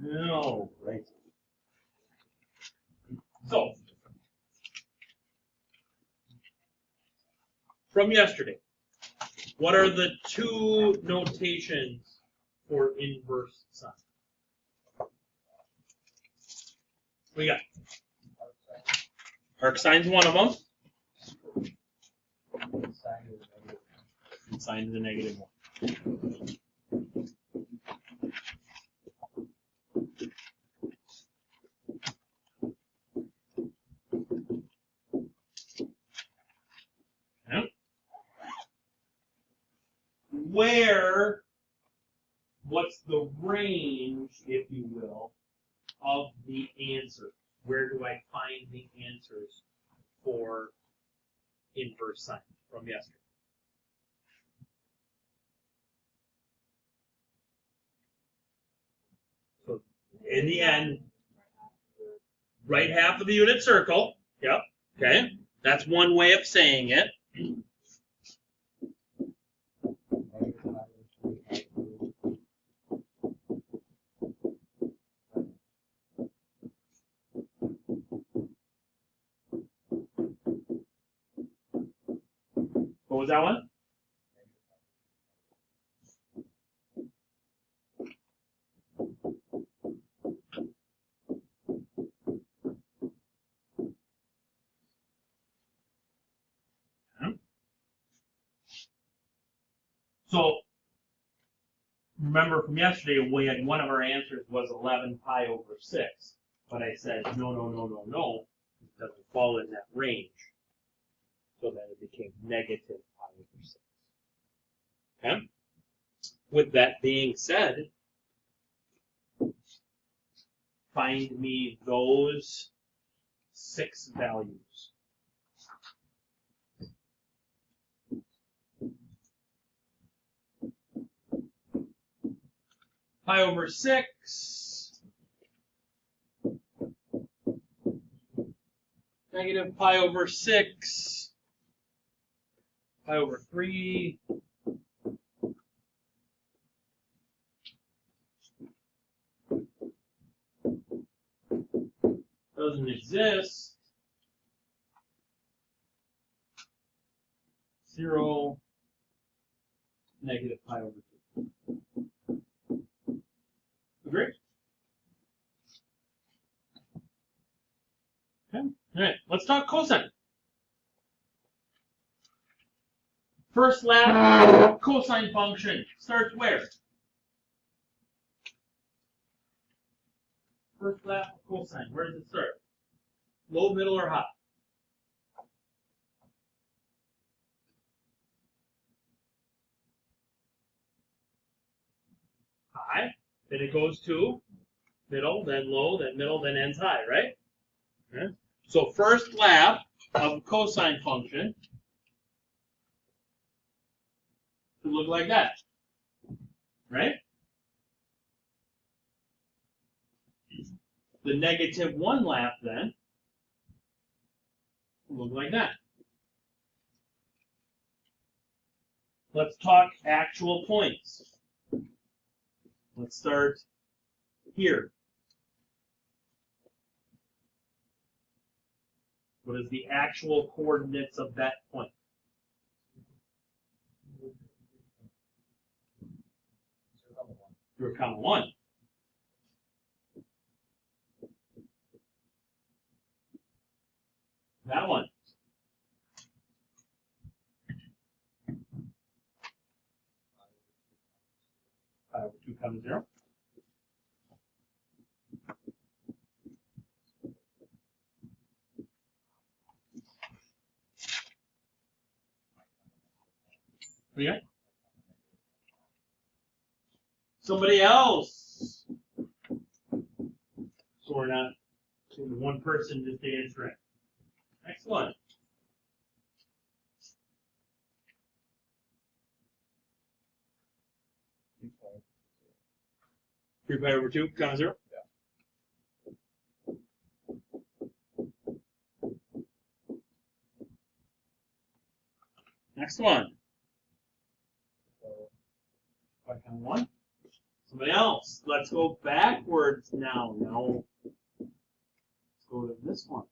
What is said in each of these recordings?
No, right. So, from yesterday, what are the two notations for inverse sine? What do you got? Arc sine's one of them. And sine is a negative one. Where, what's the range, if you will, of the answer? Where do I find the answers for inverse sine from yesterday? So in the end, right half of the unit circle. Yep. Okay. That's one way of saying it. What was that one? So remember from yesterday, we had one of our answers was 11 pi over 6. But I said, no. It doesn't fall in that range. So then it became negative pi over 6. Okay? With that being said, find me those 6 values. Pi over 6, negative pi over 6, pi over 3, doesn't exist, 0, negative pi over 2. Agree? Okay. All right. Let's talk cosine. First lap cosine function starts where? First lap cosine. Where does it start? Low, middle, or high? High. Then it goes to middle, then low, then middle, then ends high, right? Okay. So first lap of cosine function could look like that, right? The negative 1 lap then will look like that. Let's talk actual points. Let's start here. What is the actual coordinates of that point? Zero, comma 1. That one. Pi over 2, comma 0. What do you got? Somebody else. So we're not one person just answering. Excellent. 3 pi over 2, comma 0. Next one. Pi comma 1. Somebody else. Let's go backwards now. No. Let's go to this one.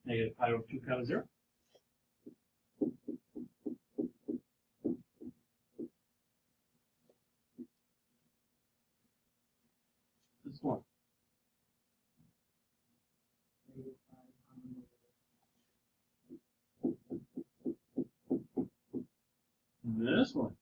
Negative pi over 2 comma 0. This one. This one.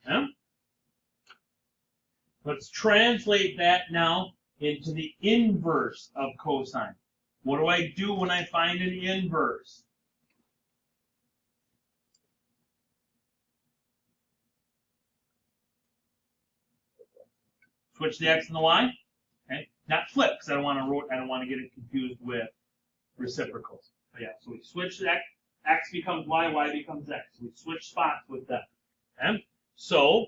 Yeah? Let's translate that now into the inverse of cosine. What do I do when I find an inverse? Switch the x and the y. Okay, not flip because I don't want to get it confused with reciprocals. But yeah, so we switch the x becomes y becomes x. We switch spots with them. Okay, so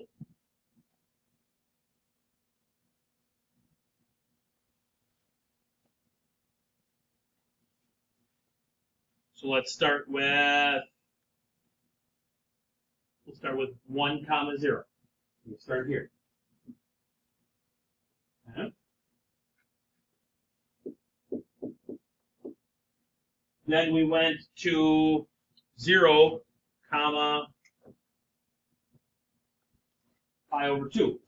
let's start with 1 comma 0. We'll start here. Okay. Then we went to 0 comma pi over 2.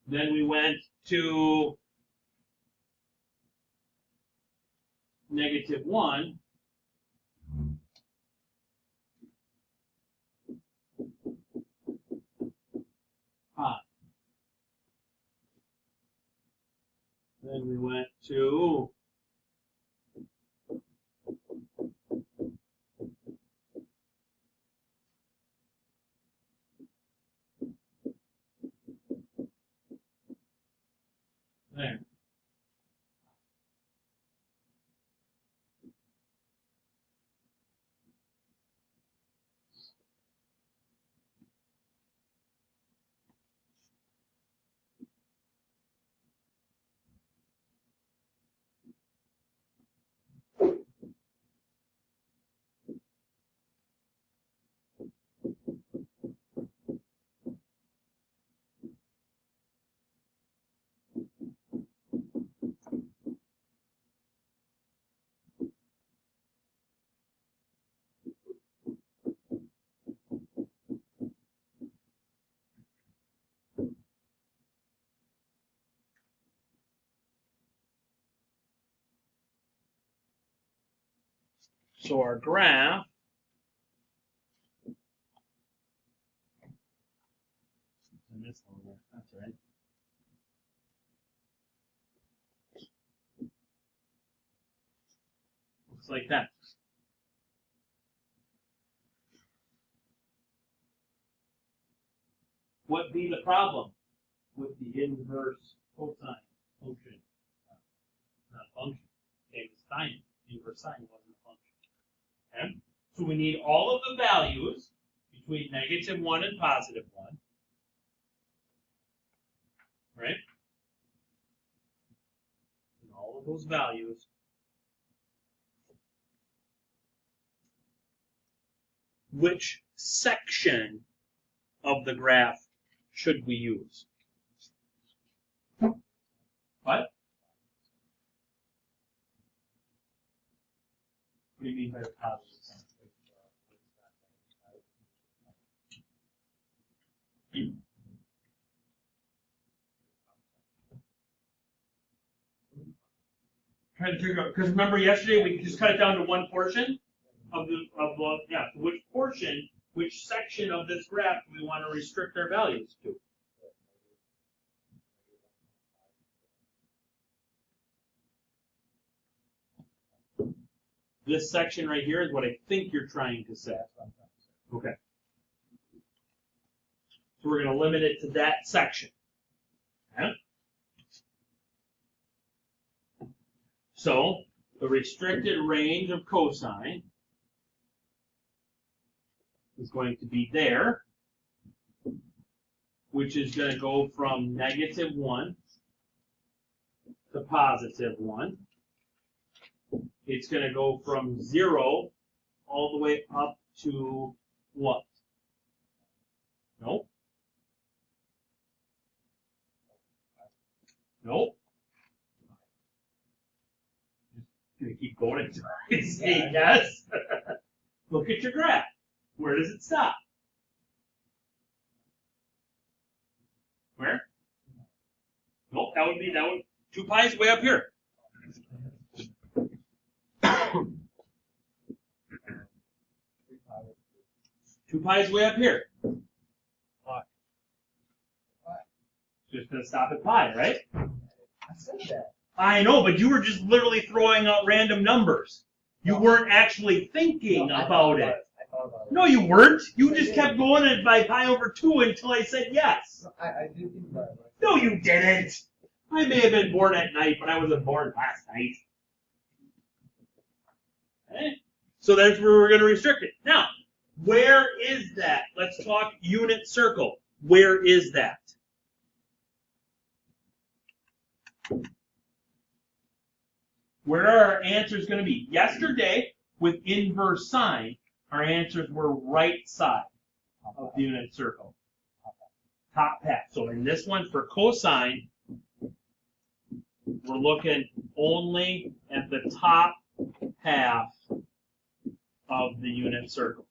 Then we went to negative 1 pi. Then we went to there. So our graph that's right. Looks like that. What be the problem with the inverse cosine function? Not a function. Okay, it's sine. Inverse sine wasn't a function. Okay? So we need all of the values between negative 1 and positive 1. Right? And all of those values. Which section of the graph should we use? What? What do you mean by the positive sign? Trying to figure out, because remember yesterday we just cut it down to one portion of yeah. So which section of this graph do we want to restrict our values to? This section right here is what I think you're trying to say. Okay. So we're going to limit it to that section. Okay? So the restricted range of cosine is going to be there, which is going to go from -1 to +1. It's going to go from 0 all the way up to what? Nope. Nope. Just going to keep going until I say yes. Look at your graph. Where does it stop? Where? Nope, that would 2 pi is way up here. 2 pi is way up here. Pi. Just gonna stop at pi, right? I said that. I know, but you were just literally throwing out random numbers. You weren't actually thinking about it. I thought about it. No, you weren't. You just kept going it by pi over 2 until I said yes. I did think about it. No, you didn't. I may have been born at night, but I wasn't born last night. Okay? So that's where we're going to restrict it. Now, where is that? Let's talk unit circle. Where is that? Where are our answers going to be? Yesterday, with inverse sine, our answers were right side of the unit circle. Top half. So in this one, for cosine, we're looking only at the top half of the unit circle.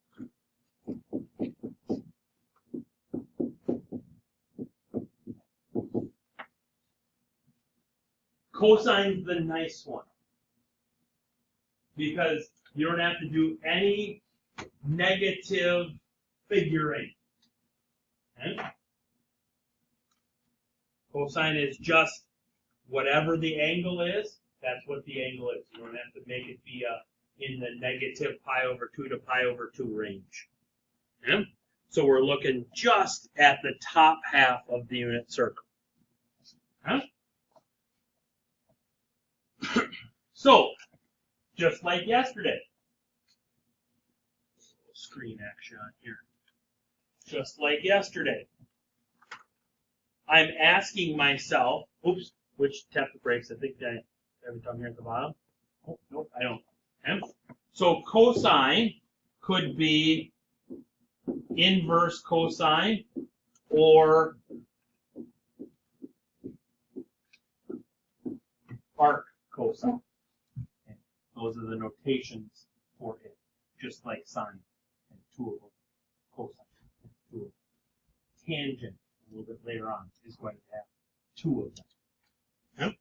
Cosine's the nice one, because you don't have to do any negative figuring. Okay? Cosine is just whatever the angle is, that's what the angle is. You don't have to make it be in the negative pi over 2 to pi over 2 range. Okay? So we're looking just at the top half of the unit circle. Okay? So, just like yesterday, screen action on here. Just like yesterday, I'm asking myself, oops, which tap the brakes? I think I have it down here at the bottom. Oh, nope, I don't. Okay. So cosine could be inverse cosine or arc cosine. Okay. Those are the notations for it, just like sine and 2 of them. Cosine and 2 of them. Tangent, a little bit later on, is going to have 2 of them. Okay.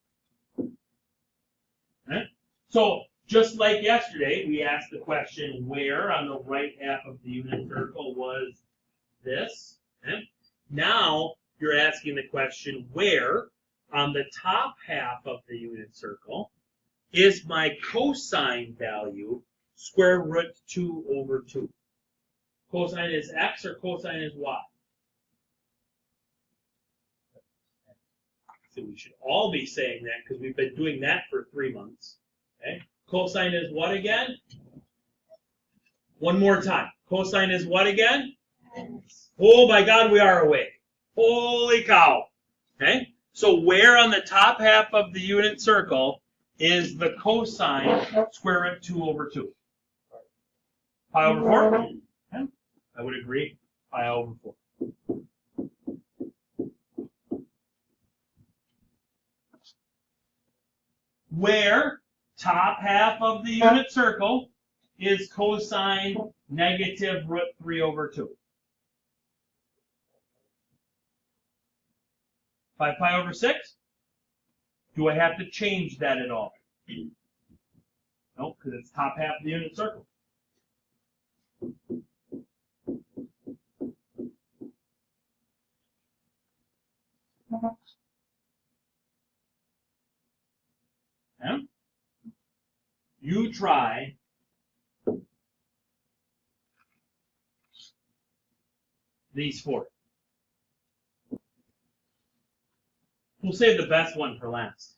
Okay. So, just like yesterday, we asked the question where on the right half of the unit circle was this. Okay. Now, you're asking the question where on the top half of the unit circle is my cosine value square root 2 over 2. Cosine is x or cosine is y? So we should all be saying that because we've been doing that for 3 months. Okay? Cosine is what again? One more time. Cosine is what again? Oh my God, we are awake. Holy cow. Okay? So where on the top half of the unit circle is the cosine square root 2 over 2? Pi over 4? Okay? I would agree. Pi over 4. Where top half of the unit circle is cosine negative root 3 over 2? 5 pi over 6? Do I have to change that at all? No, because it's top half of the unit circle. Okay. You try these 4. We'll save the best one for last.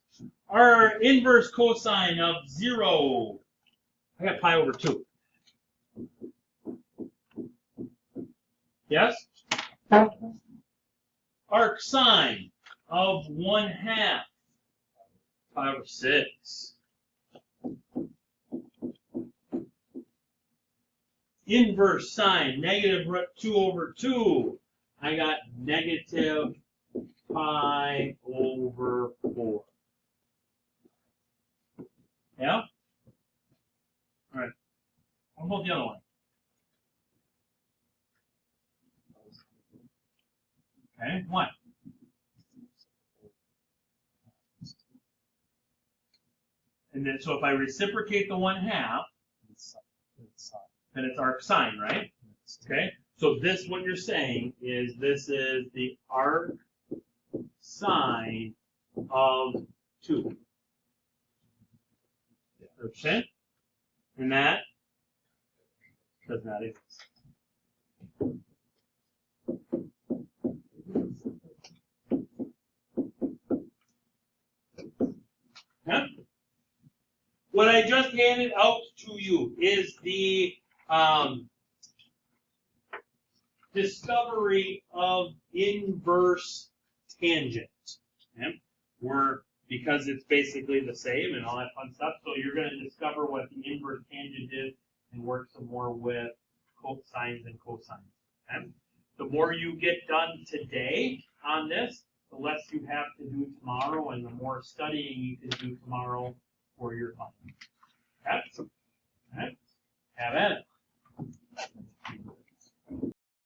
Our inverse cosine of 0. I got pi over 2. Yes? Arc sine of 1/2. Pi over 6. Inverse sine, negative root 2 over 2. I got negative pi over 4. Yeah? Alright. What about the other one? Okay, what? And then, so if I reciprocate the 1/2, then it's arc sine, right? Okay, so this, what you're saying is this is the arc sine of 2. Understand? And that does not exist. Yeah? What I just handed out to you is the discovery of inverse tangent. Okay? Because it's basically the same and all that fun stuff, so you're going to discover what the inverse tangent is and work some more with cosines and cosines. Okay? The more you get done today on this, the less you have to do tomorrow, and the more studying you can do tomorrow for your final. Okay? Okay? Have at it.